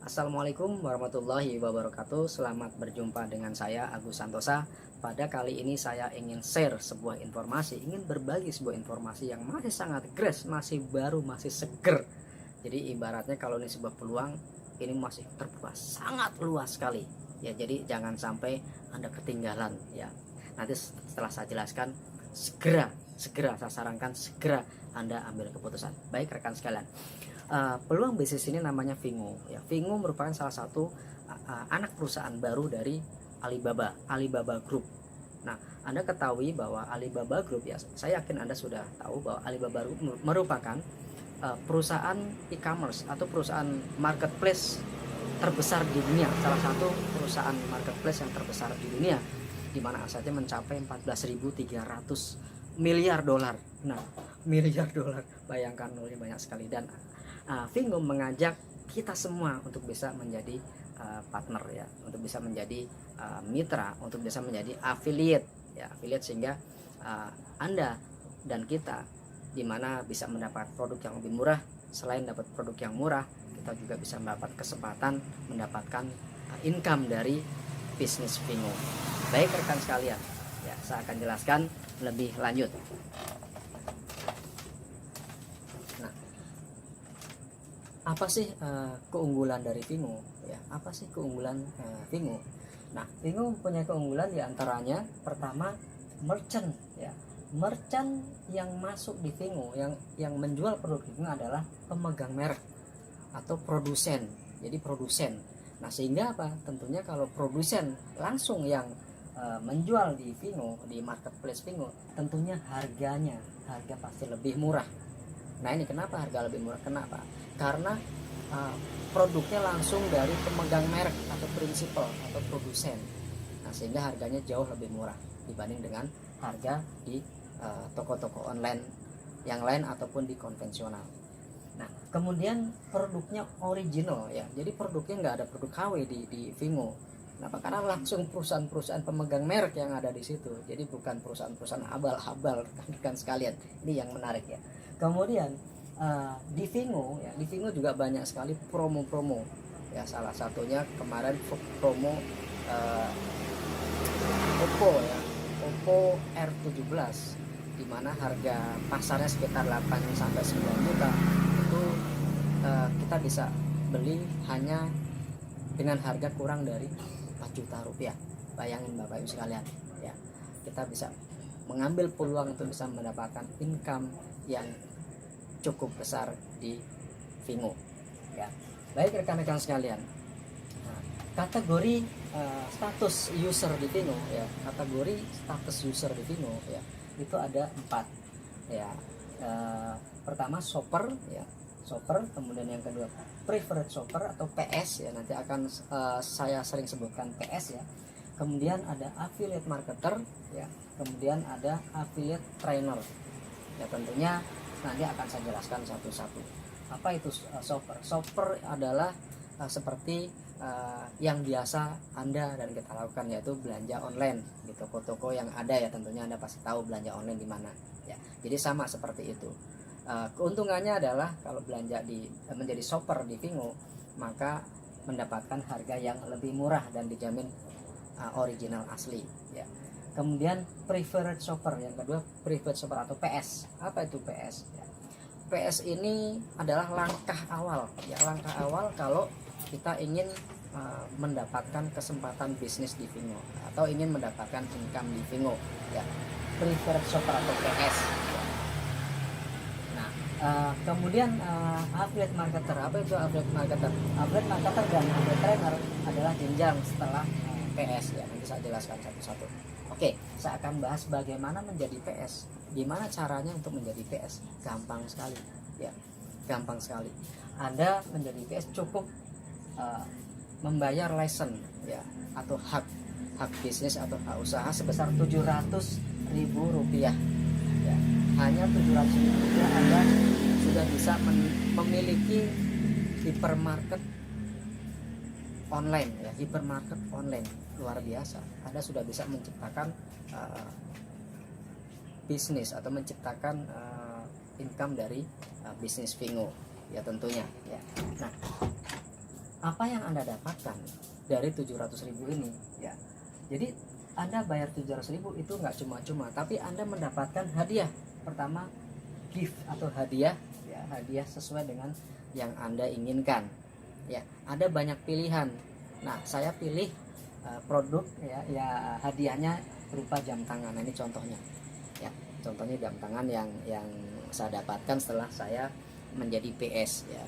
Assalamualaikum warahmatullahi wabarakatuh. Selamat berjumpa dengan saya Agus Santosa. Pada kali ini saya ingin share sebuah informasi, ingin berbagi sebuah informasi yang masih sangat fresh, masih baru, masih seger. Jadi ibaratnya kalau ini sebuah peluang, ini masih terbuka sangat luas sekali. Ya, jadi jangan sampai Anda ketinggalan ya. Nanti setelah saya jelaskan, segera saya sarankan segera Anda ambil keputusan. Baik rekan sekalian. Peluang bisnis ini namanya Vingo. Ya, Vingo merupakan salah satu anak perusahaan baru dari Alibaba Group. Nah, Anda ketahui bahwa Alibaba Group, ya, saya yakin Anda sudah tahu bahwa Alibaba Group merupakan perusahaan e-commerce atau perusahaan marketplace terbesar di dunia. Salah satu perusahaan marketplace yang terbesar di dunia, di mana asetnya mencapai 14.300 miliar dolar. Nah, miliar dolar, bayangkan nolnya banyak sekali. Dan Vingo mengajak kita semua untuk bisa menjadi partner ya, untuk bisa menjadi mitra, untuk bisa menjadi affiliate ya, affiliate sehingga Anda dan kita dimana bisa mendapat produk yang lebih murah. Selain dapat produk yang murah, kita juga bisa mendapat kesempatan mendapatkan income dari bisnis Vingo. Baik rekan sekalian, ya saya akan jelaskan lebih lanjut. Apa sih keunggulan dari Vingo ya? Apa sih keunggulan Vingo? Nah, Vingo punya keunggulan diantaranya pertama merchant ya. Merchant yang masuk di Vingo, yang menjual produk Vingo adalah pemegang merek atau produsen. Jadi produsen. Nah, sehingga apa? Tentunya kalau produsen langsung yang menjual di Vingo, di marketplace Vingo, tentunya harga pasti lebih murah. Nah, ini kenapa harga lebih murah? Kenapa? Karena produknya langsung dari pemegang merek atau prinsipal atau produsen. Nah, sehingga harganya jauh lebih murah dibanding dengan harga di toko-toko online yang lain ataupun di konvensional. Nah, kemudian produknya original ya. Jadi produknya nggak ada produk KW di Vingo. Kenapa? Karena langsung perusahaan-perusahaan pemegang merek yang ada di situ. Jadi bukan perusahaan-perusahaan abal-abal rekan sekalian. Ini yang menarik ya. Kemudian di Vingo ya, di Vingo juga banyak sekali promo-promo ya. Salah satunya kemarin promo Oppo ya, Oppo R17, di mana harga pasarnya sekitar 8 sampai 9 juta. Itu kita bisa beli hanya dengan harga kurang dari 4 juta rupiah. Bayangin Bapak Ibu sekalian ya, kita bisa mengambil peluang untuk bisa mendapatkan income yang cukup besar di Vingo ya. Baik rekan-rekan sekalian, kategori status user di Vingo ya, kategori status user di Vingo ya, itu ada 4 ya. Pertama shopper ya, shopper. Kemudian yang kedua preferred shopper atau PS ya, nanti akan saya sering sebutkan PS ya. Kemudian ada affiliate marketer ya, kemudian ada affiliate trainer ya. Tentunya nanti akan saya jelaskan satu-satu. Apa itu shopper? Shopper adalah seperti yang biasa Anda dan kita lakukan, yaitu belanja online di toko-toko yang ada ya. Tentunya Anda pasti tahu belanja online di mana ya. Jadi sama seperti itu. Keuntungannya adalah kalau belanja menjadi shopper di Vingo, maka mendapatkan harga yang lebih murah dan dijamin original asli ya. Kemudian preferred shopper, yang kedua preferred shopper atau PS. Apa itu PS ya? PS ini adalah langkah awal ya, langkah awal kalau kita ingin mendapatkan kesempatan bisnis di Vingo atau ingin mendapatkan income di Vingo ya. Preferred shopper atau PS ya. Nah, kemudian affiliate marketer. Apa itu affiliate marketer? Affiliate marketer dan affiliate trainer adalah jenjang setelah PS ya. Nanti saya jelaskan satu-satu. Oke, saya akan bahas bagaimana menjadi PS. Gimana caranya untuk menjadi PS? Gampang sekali ya, gampang sekali. Anda menjadi PS cukup membayar license ya, atau hak bisnis atau hak usaha sebesar 700.000 rupiah ya. Hanya 700.000 rupiah Anda sudah bisa memiliki hipermarket online ya, hipermarket online. Luar biasa, Anda sudah bisa menciptakan bisnis atau menciptakan income dari bisnis Vingo ya tentunya ya. Nah, apa yang Anda dapatkan dari 700.000 ini ya. Jadi Anda bayar 700.000 itu nggak cuma-cuma, tapi Anda mendapatkan hadiah. Pertama, gift atau hadiah ya, hadiah sesuai dengan yang Anda inginkan ya. Ada banyak pilihan. Nah, saya pilih produk ya hadiahnya berupa jam tangan. Nah, ini contohnya ya, contohnya jam tangan yang saya dapatkan setelah saya menjadi PS ya,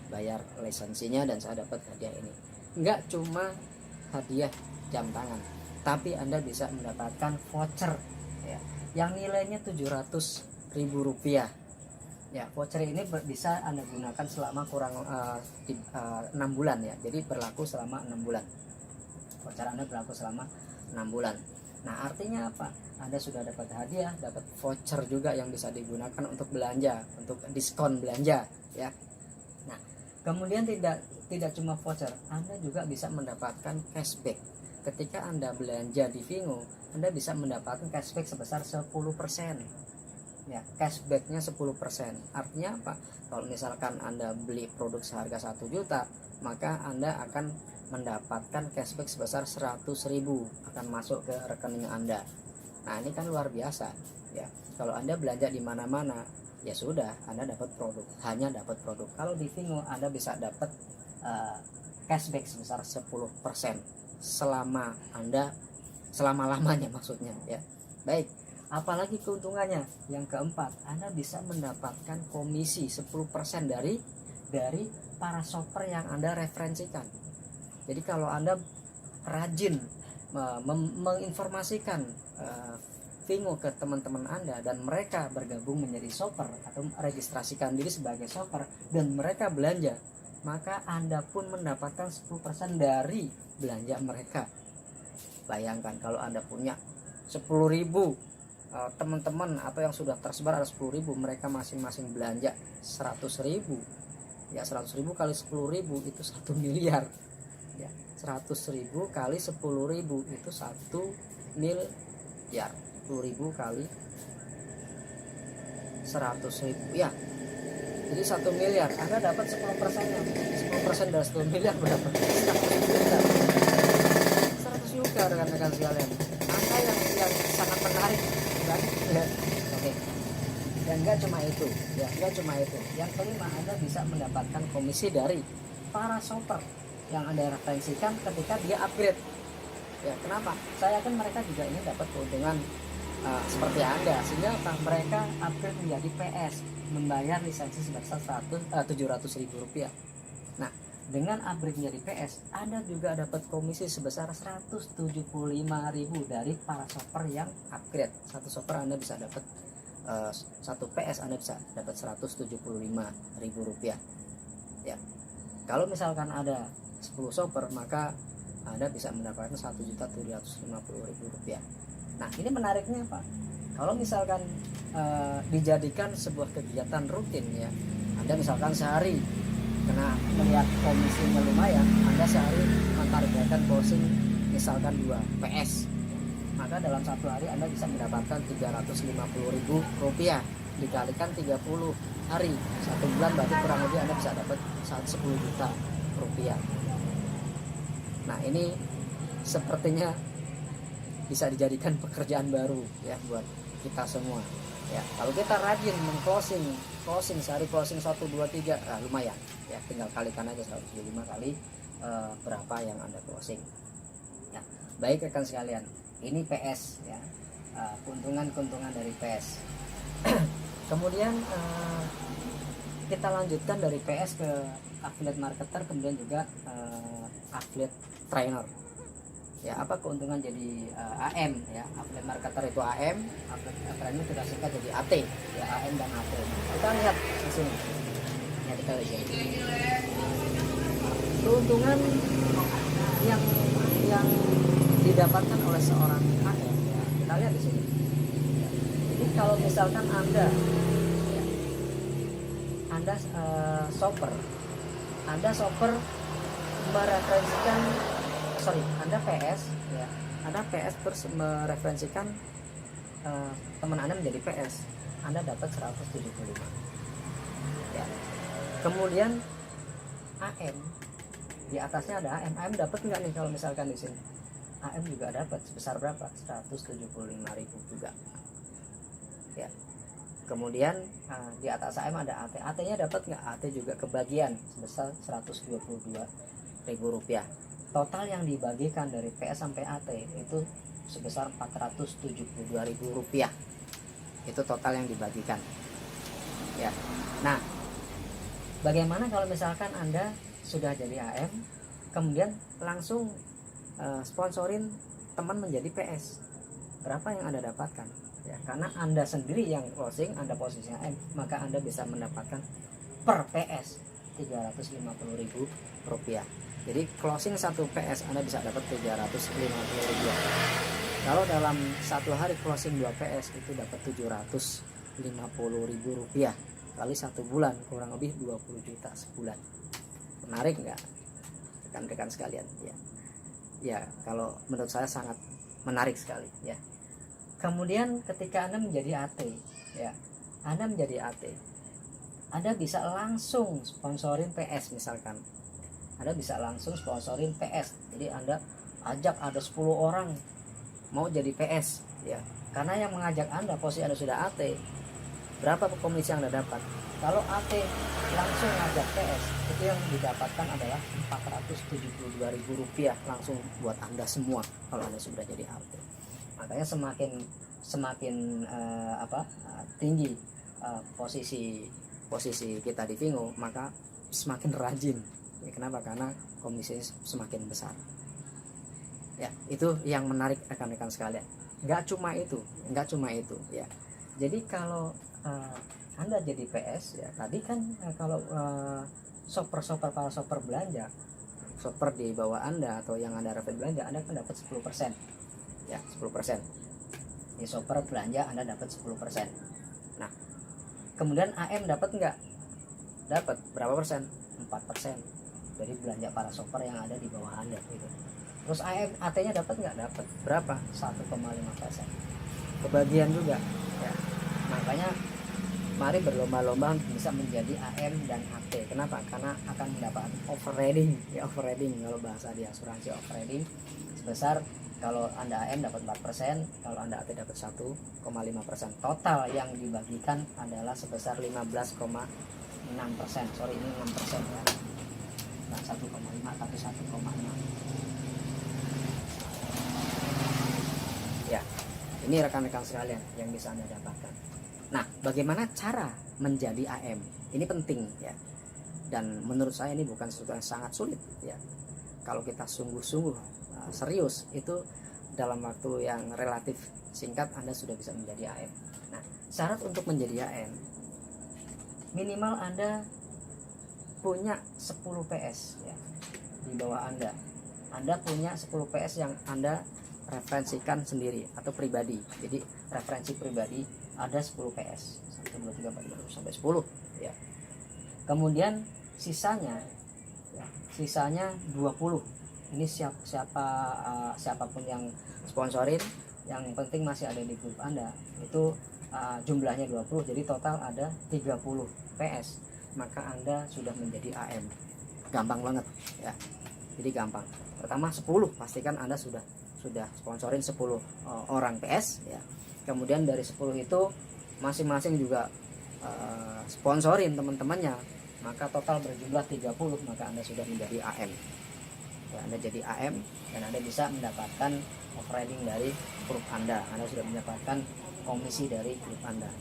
bayar lisensinya dan saya dapat hadiah ini. Enggak cuma hadiah jam tangan, tapi Anda bisa mendapatkan voucher ya, yang nilainya 700.000 rupiah ya. Voucher ini bisa Anda gunakan selama kurang 6 bulan ya, jadi berlaku selama 6 bulan. Voucher Anda berlaku selama 6 bulan. Nah, artinya apa? Anda sudah dapat hadiah, dapat voucher juga yang bisa digunakan untuk belanja, untuk diskon belanja ya. Nah, kemudian tidak cuma voucher, Anda juga bisa mendapatkan cashback. Ketika Anda belanja di Vingo, Anda bisa mendapatkan cashback sebesar 10% ya. Cashbacknya 10%. Artinya apa? Kalau misalkan Anda beli produk seharga 1 juta, maka Anda akan mendapatkan cashback sebesar 100.000 akan masuk ke rekening Anda. Nah, ini kan luar biasa ya. Kalau Anda belanja di mana-mana, ya sudah, Anda dapat produk, hanya dapat produk. Kalau di Vingo Anda bisa dapat cashback sebesar 10% selama lamanya maksudnya ya. Baik, apalagi keuntungannya? Yang keempat, Anda bisa mendapatkan komisi 10% dari para shopper yang Anda referensikan. Jadi kalau Anda rajin menginformasikan Vingo ke teman-teman Anda dan mereka bergabung menjadi shopper atau registrasikan diri sebagai shopper dan mereka belanja, maka Anda pun mendapatkan 10% dari belanja mereka. Bayangkan kalau Anda punya 10.000 teman-teman atau yang sudah tersebar ada 10.000, mereka masing-masing belanja 100.000 ya. 100.000 kali 10.000 itu 1 miliar ya. 100.000 kali 10.000 itu 1 miliar. 10.000 kali 100.000 ya, jadi 1 miliar. Anda dapat 10%-nya. 10% dari 1 miliar berapa? 100 juta rekan-rekan sekalian. Angka yang sangat menarik kan? Oke. Dan enggak cuma itu ya, enggak cuma itu. Yang kelima, Anda bisa mendapatkan komisi dari para shopper yang Anda referensikan ketika dia upgrade ya. Kenapa? Saya yakin mereka juga ini dapat keuntungan seperti Anda, sehingga mereka upgrade menjadi PS, membayar lisensi sebesar 700.000 rupiah. Nah, dengan upgrade menjadi PS, Anda juga dapat komisi sebesar 175.000 dari para shopper yang upgrade. Satu shopper Anda bisa dapat satu PS Anda bisa dapat 175.000 rupiah ya. Kalau misalkan ada 10 shopper, maka Anda bisa mendapatkan 1.750.000 rupiah. Nah, ini menariknya Pak. Kalau misalkan dijadikan sebuah kegiatan rutin ya, Anda misalkan sehari karena melihat komisinya lumayan, Anda sehari mentargetkan closing misalkan 2 PS, maka dalam satu hari Anda bisa mendapatkan 350.000 rupiah dikalikan 30 hari, 1 bulan berarti kurang lebih Anda bisa dapat 10 juta rupiah. Nah, ini sepertinya bisa dijadikan pekerjaan baru ya buat kita semua ya. Kalau kita rajin closing sehari closing 1, 2, 3, lumayan ya, tinggal kalikan aja 175 kali berapa yang Anda closing ya. Baik rekan sekalian, ini PS ya, keuntungan dari PS. Kemudian kita lanjutkan dari PS ke affiliate marketer, kemudian juga affiliate trainer ya. Apa keuntungan jadi AM ya? Affiliate marketer itu AM, affiliate trainer kita singkat jadi AT ya, AM dan AT. Kita lihat di sini ya, kita lihat keuntungan yang didapatkan oleh seorang AM ya. Kita lihat di sini ya. Jadi kalau misalkan Anda shopper mereferensikan, Anda PS ya, Anda PS terus mereferensikan teman Anda menjadi PS, Anda dapat 175 ya. Kemudian AM di atasnya ada AM. AM dapat nggak nih kalau misalkan di sini? AM juga dapat sebesar berapa? 175.000 juga. Ya. Kemudian di atas AM ada AT. AT-nya dapat nggak? AT juga kebagian sebesar 122.000 rupiah. Total yang dibagikan dari PS sampai AT itu sebesar 472.000 rupiah. Itu total yang dibagikan. Ya. Nah, bagaimana kalau misalkan Anda sudah jadi AM, kemudian langsung sponsorin teman menjadi PS? Berapa yang Anda dapatkan? Ya, karena Anda sendiri yang closing, Anda posisinya AM, maka Anda bisa mendapatkan per PS 350.000 rupiah. Jadi closing 1 PS Anda bisa dapat 350 rupiah. Kalau dalam satu hari closing 2 PS itu dapat 750.000 rupiah kali 1 bulan, kurang lebih 20 juta sebulan. Menarik nggak rekan-rekan sekalian? Ya, kalau menurut saya sangat menarik sekali ya. Kemudian ketika Anda menjadi AT, ya, Anda menjadi AT, Anda bisa langsung sponsorin PS misalkan. Anda bisa langsung sponsorin PS. Jadi Anda ajak ada 10 orang mau jadi PS, ya. Karena yang mengajak Anda, posisi Anda sudah AT, berapa komisi yang Anda dapat? Kalau AT langsung ngajak PS, itu yang didapatkan adalah 472.000 rupiah langsung buat Anda semua kalau Anda sudah jadi AT. Makanya semakin tinggi posisi kita di Vingo, maka semakin rajin. Ya, kenapa? Karena komisinya semakin besar. Ya, itu yang menarik rekan-rekan sekalian. Nggak cuma itu ya. Jadi kalau Anda jadi PS, ya tadi kan kalau para shopper belanja, shopper di bawah Anda atau yang Anda rapid belanja, Anda kan dapat 10%. Ya, 10%. Di shopper belanja Anda dapat 10%. Nah, kemudian AM dapat nggak? Dapat berapa persen? 4%. Dari belanja para shopper yang ada di bawah Anda gitu. Terus AM AT-nya dapat nggak? Dapat berapa? 1,5%. Kebagian juga ya. Makanya mari berlomba-lomba untuk bisa menjadi AM dan AT. Kenapa? Karena akan mendapat overriding. Ya, overriding kalau bahasa di asuransi, overriding sebesar, kalau Anda AM dapat 4%, kalau Anda AT dapat 1,5%. Total yang dibagikan adalah sebesar 15,6%. Sorry, ini 6% ya. Nah, 1,5 tapi 1,6. Ya, ini rekan-rekan sekalian yang bisa Anda dapatkan. Nah, bagaimana cara menjadi AM? Ini penting ya. Dan menurut saya ini bukan sesuatu yang sangat sulit ya. Kalau kita sungguh-sungguh serius, itu dalam waktu yang relatif singkat Anda sudah bisa menjadi AM. Nah, syarat untuk menjadi AM, minimal Anda punya 10 PS ya di bawah Anda. Anda punya 10 PS yang Anda referensikan sendiri atau pribadi. Jadi referensi pribadi ada 10 PS 1, 2, 3, 4, 5 sampai 10 ya. Kemudian sisanya 20. Ini siapapun yang sponsorin, yang penting masih ada di grup Anda, itu jumlahnya 20, jadi total ada 30 PS, maka Anda sudah menjadi AM. Gampang banget ya. Jadi gampang. Pertama 10, pastikan Anda sudah sponsorin 10 orang PS ya. Kemudian dari 10 itu masing-masing juga sponsorin teman-temannya, maka total berjumlah 30, maka Anda sudah menjadi AM. Ya, Anda jadi AM dan Anda bisa mendapatkan overriding dari grup Anda. Anda sudah mendapatkan komisi dari grup Anda.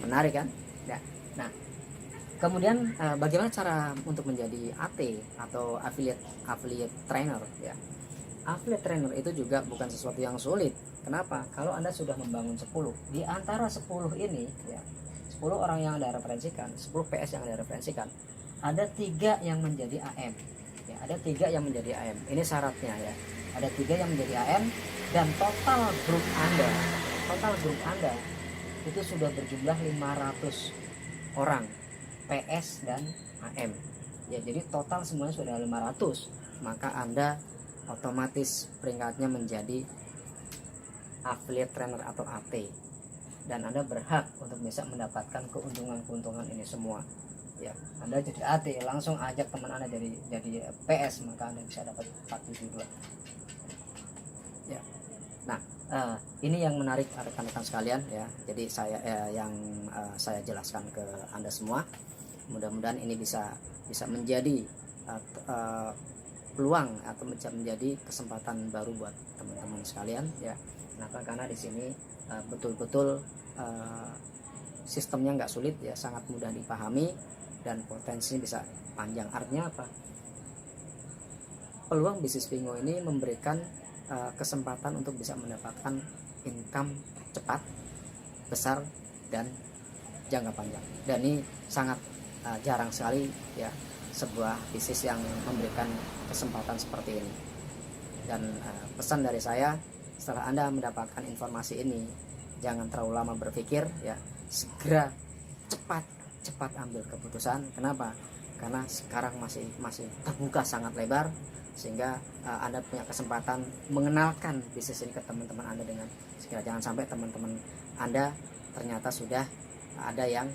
Menarik kan? Ya. Nah, kemudian bagaimana cara untuk menjadi AT atau affiliate trainer ya? Affiliate trainer itu juga bukan sesuatu yang sulit. Kenapa? Kalau Anda sudah membangun 10, di antara 10 ini ya, 10 orang yang Anda referensikan, 10 PS yang Anda referensikan, ada 3 yang menjadi AM. Ya, ada 3 yang menjadi AM. Ini syaratnya ya. Ada 3 yang menjadi AM dan total grup Anda itu sudah berjumlah 500 orang PS dan AM. Ya, jadi total semuanya sudah 500, maka Anda otomatis peringkatnya menjadi affiliate trainer atau AT, dan Anda berhak untuk bisa mendapatkan keuntungan-keuntungan ini semua. ya Anda jadi AT, langsung ajak teman Anda jadi PS, maka Anda bisa dapat 472 ya. Nah, ini yang menarik rekan-rekan sekalian ya. Jadi saya jelaskan ke Anda semua. Mudah-mudahan ini bisa menjadi peluang atau menjadi kesempatan baru buat teman-teman sekalian ya. Kenapa? Karena di sini betul-betul sistemnya nggak sulit ya, sangat mudah dipahami dan potensinya bisa panjang. Artinya apa? Peluang bisnis bingo ini memberikan kesempatan untuk bisa mendapatkan income cepat, besar, dan jangka panjang. Dan ini sangat jarang sekali ya, sebuah bisnis yang memberikan kesempatan seperti ini. Dan pesan dari saya, setelah Anda mendapatkan informasi ini, jangan terlalu lama berpikir ya, segera cepat ambil keputusan. Kenapa? Karena sekarang masih terbuka sangat lebar, sehingga Anda punya kesempatan mengenalkan bisnis ini ke teman-teman Anda dengan segera. Jangan sampai teman-teman Anda ternyata sudah ada yang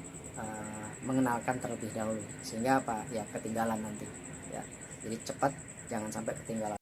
mengenalkan terlebih dahulu, sehingga apa ya, ketinggalan nanti ya. Jadi cepat, jangan sampai ketinggalan.